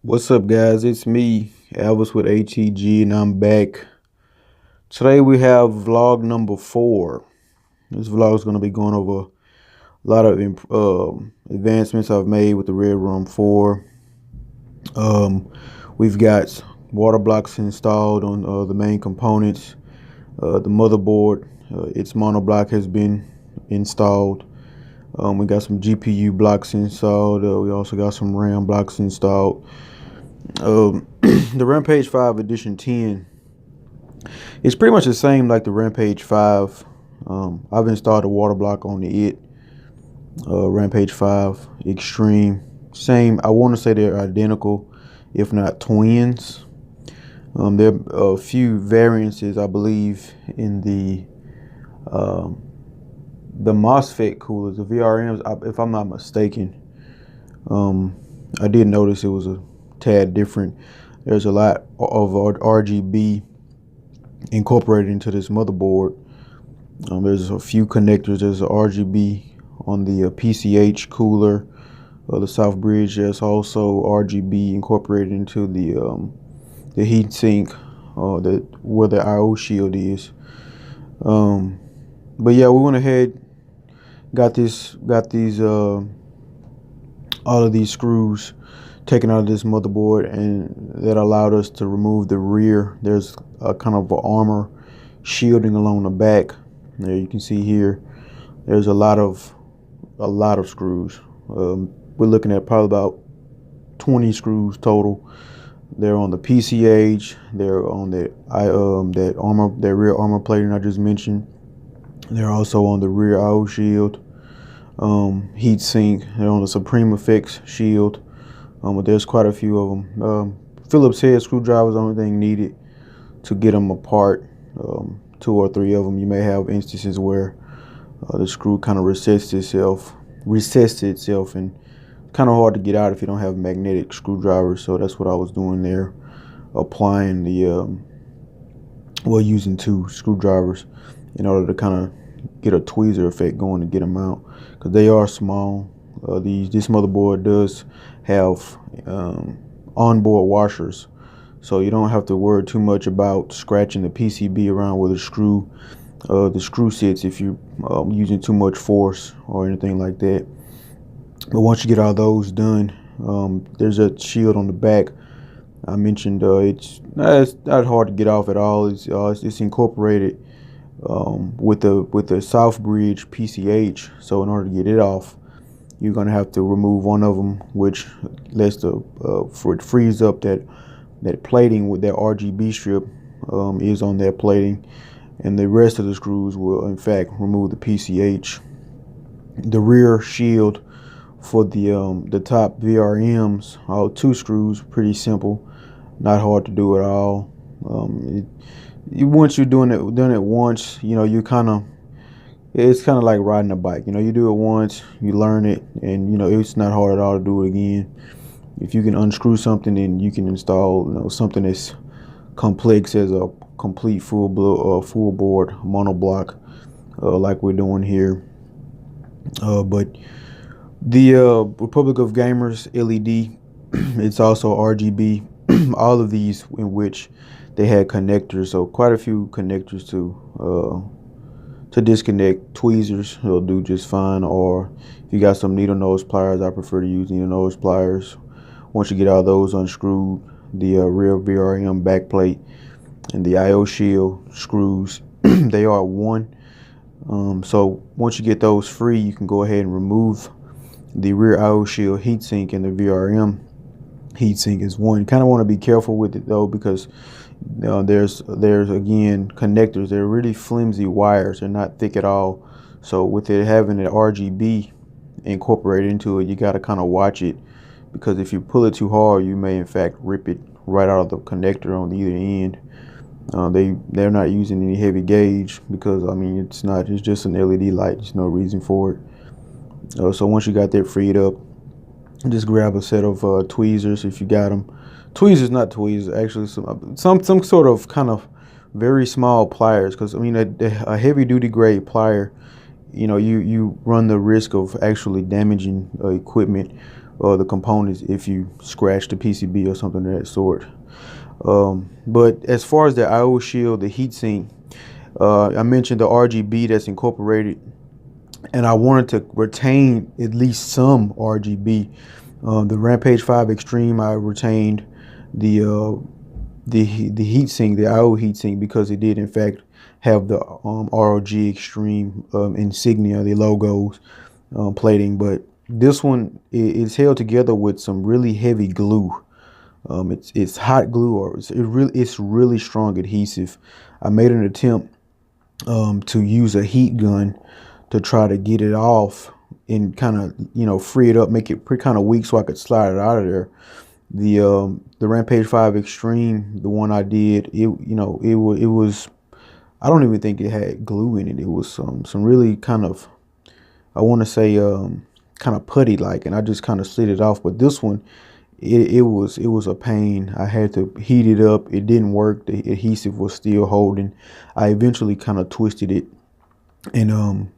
What's up, guys? It's me, Elvis with ATG, and I'm back. Today we have vlog number 4. This vlog is going to be going over a lot of advancements I've made with the redruM 4. We've got water blocks installed on the main components. The motherboard, its monoblock has been installed. We got some GPU blocks installed. We also got some RAM blocks installed. The Rampage 5 Edition 10 is pretty much the same like the Rampage 5. I've installed a water block on it. Rampage 5 Extreme. Same, I want to say they're identical, if not twins. There are a few variances, I believe, in the MOSFET coolers, the VRMs, if I'm not mistaken. I did notice it was a tad different. There's a lot of RGB incorporated into this motherboard. There's a few connectors. There's a RGB on the PCH cooler, the South Bridge. There's also RGB incorporated into the heatsink, where the IO shield is. But yeah, we went ahead, got these all of these screws taken out of this motherboard, and that allowed us to remove the rear. There's a kind of armor shielding along the back. There you can see here. There's a lot of screws. We're looking at probably about 20 screws total. They're on the PCH. They're on that rear armor plating I just mentioned. They're also on the rear IO shield, heatsink. They're on the Supreme Effects shield. But there's quite a few of them. Phillips head screwdrivers, the only thing needed to get them apart. 2 or 3 of them. You may have instances where the screw kind of recessed itself, and kind of hard to get out if you don't have magnetic screwdrivers. So that's what I was doing there, applying the using 2 screwdrivers in order to kind of get a tweezer effect going to get them out, because they are small. This motherboard does have onboard washers, so you don't have to worry too much about scratching the PCB around where the screw sits if you're using too much force or anything like that. But once you get all those done, there's a shield on the back. I mentioned it's not hard to get off at all. It's incorporated with the South Bridge PCH. So in order to get it off, you're gonna have to remove one of them, which lets it frees up that plating with that RGB strip is on that plating, and the rest of the screws will in fact remove the PCH. The rear shield for the top VRMs, all 2 screws, pretty simple, not hard to do at all. Once you're doing it once, it's kind of like riding a bike. You do it once, you learn it, and it's not hard at all to do it again. If you can unscrew something, then you can install something as complex as a complete full board monoblock, like we're doing here. But the Republic of Gamers LED, it's also RGB. All of these in which they had connectors, so quite a few connectors to disconnect. Tweezers will do just fine, or if you got some needle nose pliers, I prefer to use needle nose pliers. Once you get all those unscrewed, the rear VRM backplate and the IO shield screws, they are 1. So once you get those free, you can go ahead and remove the rear IO shield heatsink, and the VRM heatsink is 1. You kind of want to be careful with it though, because there's again connectors. They're really flimsy wires. They're not thick at all. So with it having an RGB incorporated into it, you got to kind of watch it, because if you pull it too hard, you may in fact rip it right out of the connector on either end. They're not using any heavy gauge, because it's just an LED light. There's no reason for it. So once you got that freed up, just grab a set of tweezers if you got them. Tweezers, not tweezers, actually some sort of kind of very small pliers, because a heavy duty grade plier, you run the risk of actually damaging equipment the components if you scratch the PCB or something of that sort. But as far as the IO shield, the heatsink, I mentioned the RGB that's incorporated, and I wanted to retain at least some RGB. The Rampage 5 Extreme, I retained the heatsink, the IO heatsink, because it did in fact have the ROG Extreme insignia, the logos, plating. But this one is held together with some really heavy glue. It's hot glue, or it's really strong adhesive. I made an attempt to use a heat gun to try to get it off and kind of free it up, make it kind of weak so I could slide it out of there. The Rampage 5 Extreme, the one I did, it was, I don't even think it had glue in it. It was some really kind of, I want to say kind of putty like, and I just kind of slid it off. But this one, it was a pain. I had to heat it up. It didn't work. The adhesive was still holding. I eventually kind of twisted it and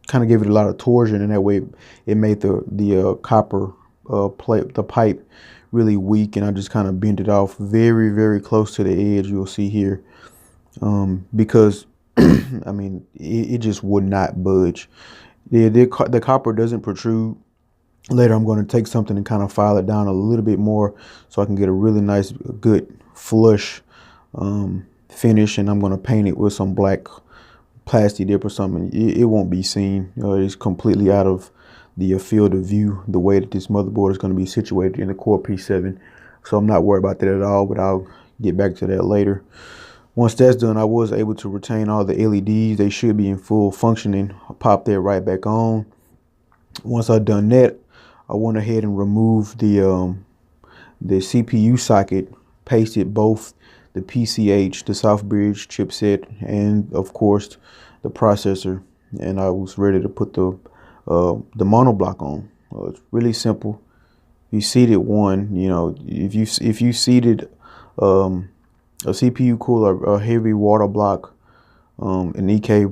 kind of gave it a lot of torsion, and that way it made the copper plate, the pipe, really weak, and I just kind of bent it off very, very close to the edge. You'll see here, because I mean it just would not budge. The copper doesn't protrude. Later I'm going to take something and kind of file it down a little bit more so I can get a really nice, good flush finish, and I'm going to paint it with some black plastic dip or something. It won't be seen. It's completely out of the field of view, the way that this motherboard is going to be situated in the Core P7. So I'm not worried about that at all, but I'll get back to that later. Once that's done, I was able to retain all the LEDs. They should be in full functioning. I'll pop that right back on. Once I've done that, I went ahead and removed the CPU socket, pasted both the PCH, the soft bridge chipset, and of course the processor, and I was ready to put the monoblock on. It's really simple. You seated one, if you seated a CPU cooler, a heavy water block, an EK,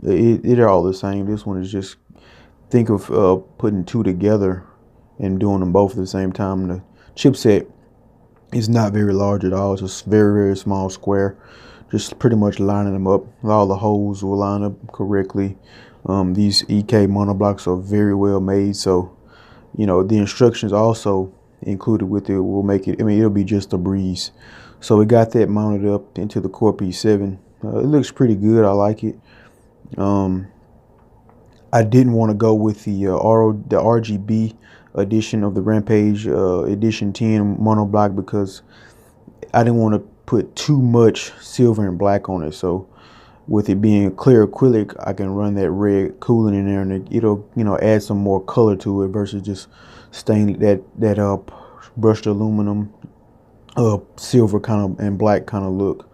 they're all the same. This one is just, think of putting two together and doing them both at the same time. The chipset is not very large at all. It's just very, very small square. Just pretty much lining them up. All the holes will line up correctly. These EK monoblocks are very well made, so the instructions also included with it will make it, it'll be just a breeze. So we got that mounted up into the Core P7. It looks pretty good. I like it. I didn't want to go with the RGB edition of the Rampage Edition 10 monoblock because I didn't want to put too much silver and black on it. So with it being clear acrylic, I can run that red cooling in there, and it'll add some more color to it versus just staying that brushed aluminum silver kind of and black kind of look.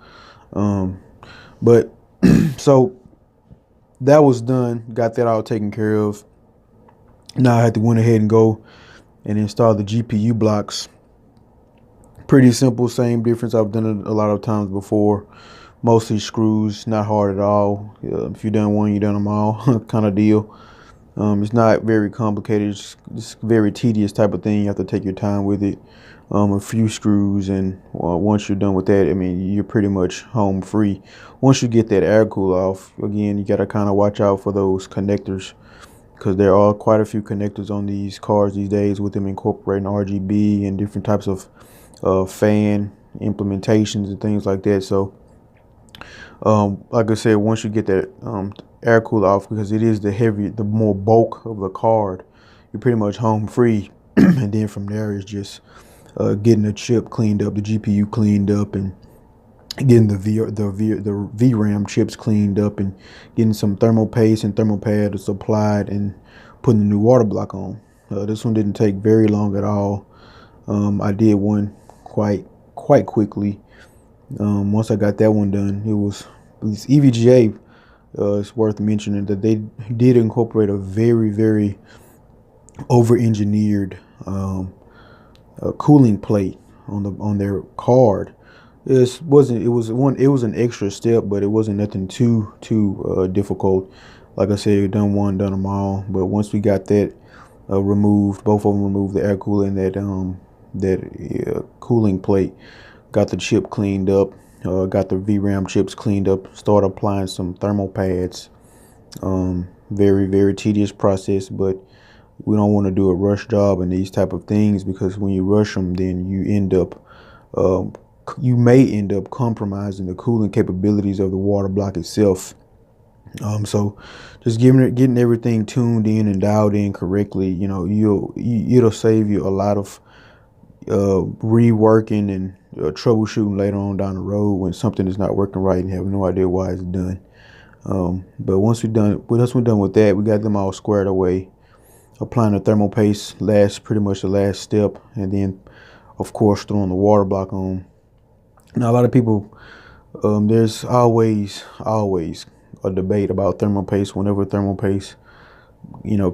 But so that was done. Got that all taken care of. Now I had to went ahead and go and install the GPU blocks. Pretty simple, same difference I've done it a lot of times before. Mostly screws, not hard at all. If you've done one, you've done them all kind of deal. It's not very complicated. It's very tedious type of thing. You have to take your time with it. A few screws, and once you're done with that, you're pretty much home free. Once you get that air cool off, again, you got to kind of watch out for those connectors, because there are quite a few connectors on these cards these days, with them incorporating RGB and different types of fan implementations and things like that. So like I said, once you get that air cool off, because it is the more bulk of the card, you're pretty much home free. And then from there is just getting the chip cleaned up, the GPU cleaned up, and getting the VRAM chips cleaned up, and getting some thermal paste and thermal pad applied, and putting the new water block on. This one didn't take very long at all. I did one quite quickly. Once I got that one done, it was EVGA. It's worth mentioning that they did incorporate a very, very over-engineered cooling plate on their card. It was an extra step, but it wasn't nothing too difficult. Like I said, done one, done them all. But once we got that removed. Both of them removed the air cooler and that cooling plate. Got the chip cleaned up. Got the VRAM chips cleaned up. Started applying some thermal pads. Very, very tedious process, but we don't want to do a rush job in these type of things, because when you rush them, then um, you may end up compromising the cooling capabilities of the water block itself. So just getting everything tuned in and dialed in correctly, it'll save you a lot of reworking and troubleshooting later on down the road when something is not working right and have no idea why it's done. But once we're done with that, we got them all squared away. Applying the thermal paste, pretty much the last step, and then of course throwing the water block on. Now a lot of people, there's always a debate about thermal paste. Whenever thermal paste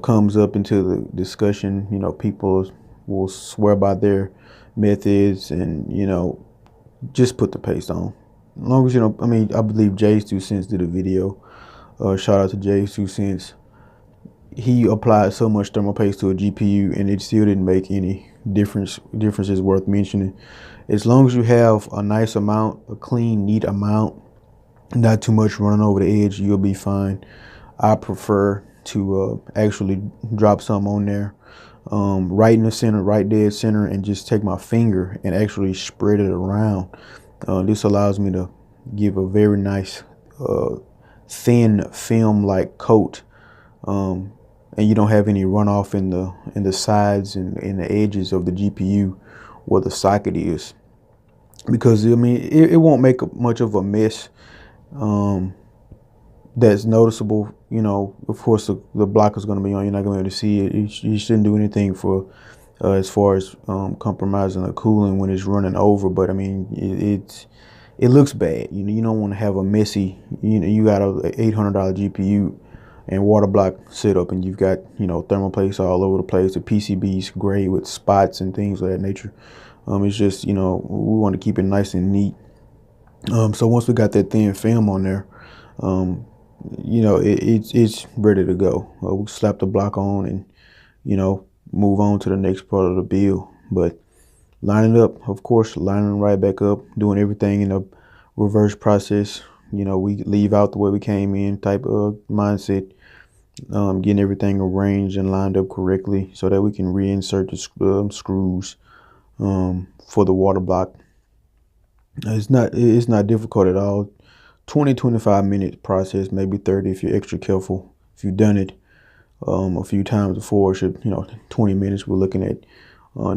comes up into the discussion, people will swear by their methods and just put the paste on. As long as I believe Jay's 2 cents did a video. Shout out to Jay's 2 cents. He applied so much thermal paste to a GPU and it still didn't make any differences worth mentioning. As long as you have a nice amount, a clean, neat amount, not too much running over the edge, you'll be fine. I prefer to actually drop some on there, right in the center, right dead center, and just take my finger and actually spread it around. This allows me to give a very nice thin film-like coat, and you don't have any runoff in the sides and in the edges of the GPU where the socket is, because it won't make much of a mess that's noticeable. Of course the block is going to be on, you're not going to be able to see it. You shouldn't do anything for as far as compromising the cooling when it's running over, but it looks bad. You don't want to have a messy, you got a $800 GPU and water block setup, and you've got thermal paste all over the place. The PCB's gray with spots and things of that nature. It's just we want to keep it nice and neat. So once we got that thin film on there, it's ready to go. We slap the block on and move on to the next part of the build. But lining up, of course, lining right back up, doing everything in a reverse process. We leave out the way we came in type of mindset. Getting everything arranged and lined up correctly so that we can reinsert the screws for the water block. It's not difficult at all. 20-25 minute process, maybe 30 if you're extra careful. If you've done it a few times before, it should 20 minutes. We're looking at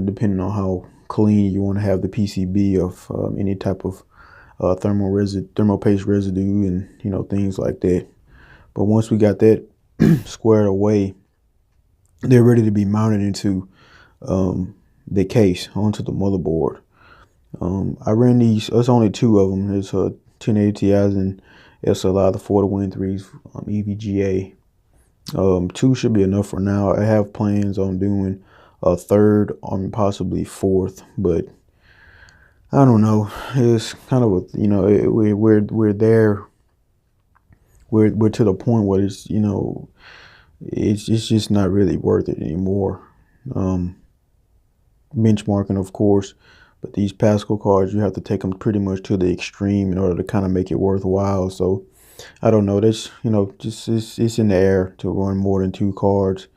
depending on how clean you want to have the PCB of any type of thermal paste residue and things like that. But once we got that squared away, they're ready to be mounted into the case onto the motherboard. I ran these. There's only two of them. There's a 1080 Ti's and SLI, the 4013s EVGA. Two should be enough for now. I have plans on doing a third, or possibly fourth, but I don't know. It's kind of we're there. We're to the point where it's it's just not really worth it anymore. Benchmarking, of course, but these Pascal cards, you have to take them pretty much to the extreme in order to kind of make it worthwhile. So I don't know. That's just it's in the air to run more than 2 cards,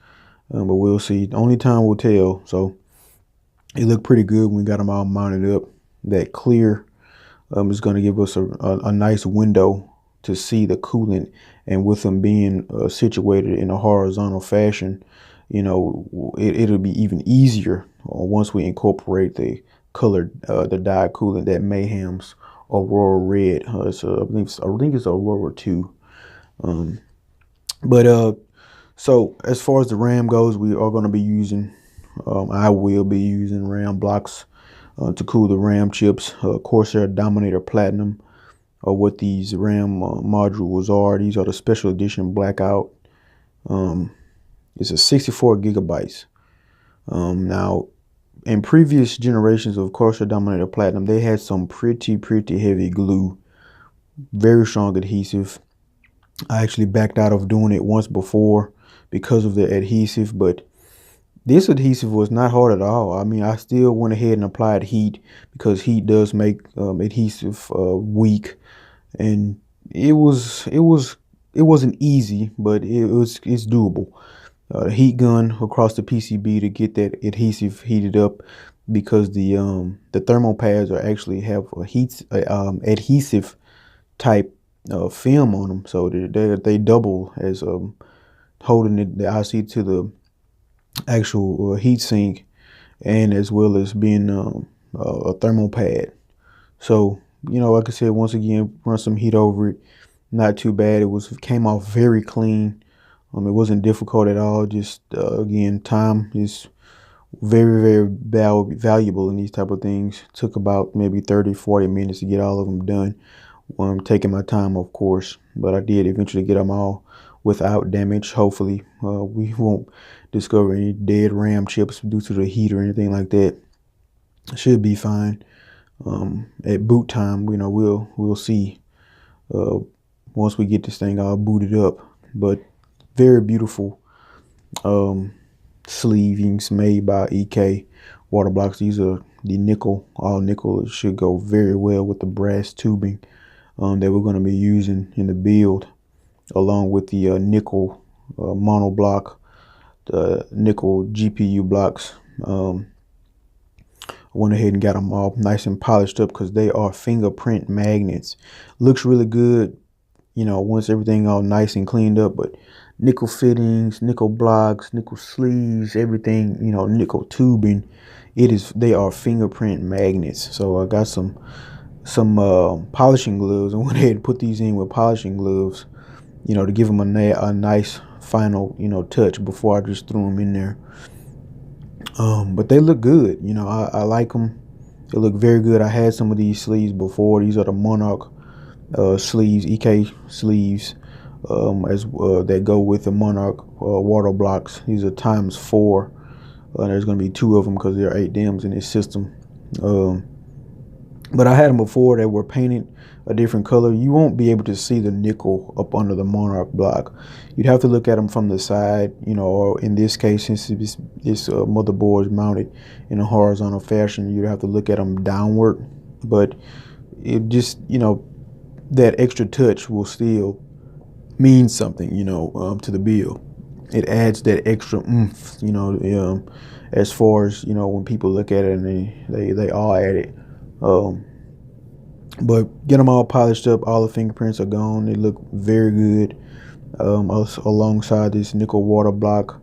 but we'll see. Only time will tell. So it looked pretty good when we got them all mounted up. That clear is going to give us a nice window to see the coolant, and with them being situated in a horizontal fashion, it'll be even easier once we incorporate the colored the dye coolant, that Mayhem's Aurora Red. I think it's Aurora 2. So as far as the RAM goes, we are going to be using I will be using RAM blocks to cool the RAM chips. Corsair Dominator Platinum are what these RAM modules are. These are the special edition blackout. It's a 64 gigabytes. Now, in previous generations of Corsair Dominator Platinum, they had some pretty heavy glue, very strong adhesive. I actually backed out of doing it once before because of the adhesive, but This adhesive was not hard at all. I mean, I still went ahead and applied heat because heat does make adhesive weak, and it was it was it wasn't easy, but it's doable. Heat gun across the PCB to get that adhesive heated up because the thermal pads are actually have a adhesive type film on them, so they double as holding the IC to the actual heat sink, and as well as being a thermal pad. So, like I said, once again, run some heat over it. Not too bad. It came off very clean. It wasn't difficult at all. Just again, time is very, very valuable in these type of things. Took about maybe 30-40 minutes to get all of them done. I'm taking my time, of course, but I did eventually get them all without damage. Hopefully, we won't discover any dead RAM chips due to the heat or anything like that. Should be fine. At boot time, we'll see. Once we get this thing all booted up, but very beautiful sleevings made by EK water blocks. These are the nickel, all nickel. It should go very well with the brass tubing that we're going to be using in the build, along with the nickel monoblock, the nickel GPU blocks. I went ahead and got them all nice and polished up because they are fingerprint magnets. Looks really good, once everything all nice and cleaned up, but nickel fittings, nickel blocks, nickel sleeves, everything, nickel tubing, they are fingerprint magnets. So I got some polishing gloves. I went ahead and put these in with polishing gloves, to give them a nice final, touch before I just threw them in there. But they look good. I like them. They look very good. I had some of these sleeves before. These are the Monarch sleeves, EK sleeves, that go with the Monarch water blocks. These are ×4. There's going to be 2 of them because there are 8 DIMMs in this system. But I had them before. They were painted a different color. You won't be able to see the nickel up under the Monarch block. You'd have to look at them from the side, or in this case, since this motherboard is mounted in a horizontal fashion, you'd have to look at them downward. But it just, that extra touch will still mean something, to the build. It adds that extra oomph, as far as, when people look at it and they all at it. But get them all polished up. All the fingerprints are gone. They look very good. Alongside this nickel water block,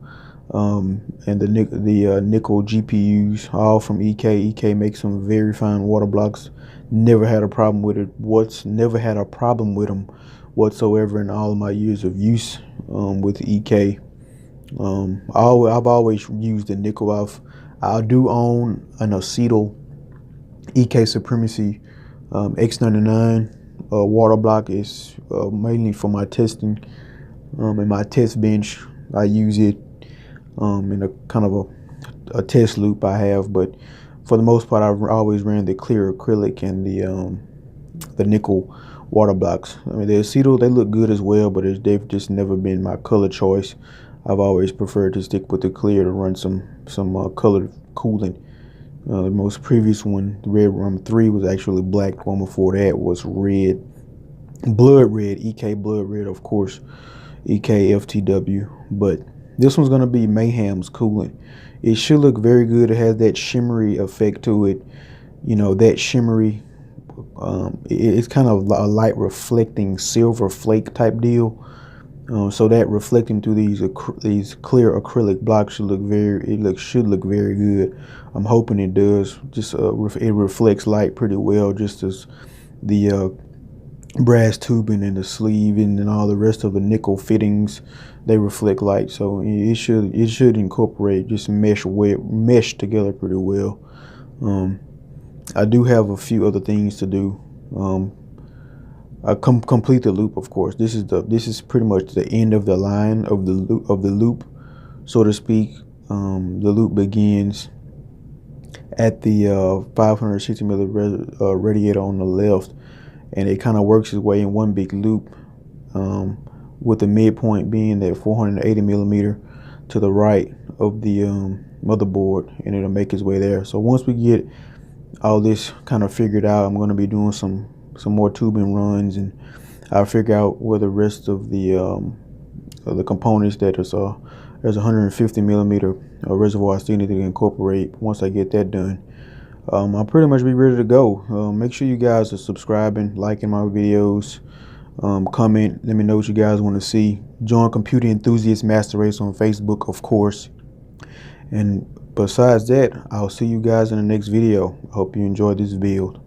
and the nickel GPUs, all from EK. EK makes some very fine water blocks. Never had a problem with it. Never had a problem with them whatsoever in all of my years of use with EK. I've always used the nickel. I do own an acetal EK Supremacy X99 water block. Is mainly for my testing. In my test bench, I use it in a kind of a test loop I have, but for the most part, I've always ran the clear acrylic and the nickel water blocks. I mean, the acetal, they look good as well, but they've just never been my color choice. I've always preferred to stick with the clear to run some colored coolant. The most previous one, the redruM 3, was actually black. The one before that was red, blood red, EK blood red, of course, EK FTW. But this one's gonna be Mayhem's coolant. It should look very good. It has that shimmery effect to it. That shimmery. It's kind of a light reflecting silver flake type deal. So that reflecting through these clear acrylic blocks should look very good. I'm hoping it does. Just it reflects light pretty well, just as the brass tubing and the sleeve and all the rest of the nickel fittings, they reflect light. So it should incorporate, just mesh together pretty well. I do have a few other things to do. Complete the loop, of course. This is pretty much the end of the line of the loop, so to speak. The loop begins at the 560 millimeter radiator on the left, and it kind of works its way in one big loop, with the midpoint being that 480 millimeter to the right of the motherboard, and it'll make its way there. So once we get all this kind of figured out, I'm going to be doing some more tubing runs, and I'll figure out where the rest of the components that is there's a 150 millimeter reservoir I still need to incorporate. Once I get that done, I'll pretty much be ready to go. Make sure you guys are subscribing, liking my videos, comment, let me know what you guys want to see. Join Computer Enthusiast Master Race on Facebook, of course. And besides that, I'll see you guys in the next video. I hope you enjoyed this build.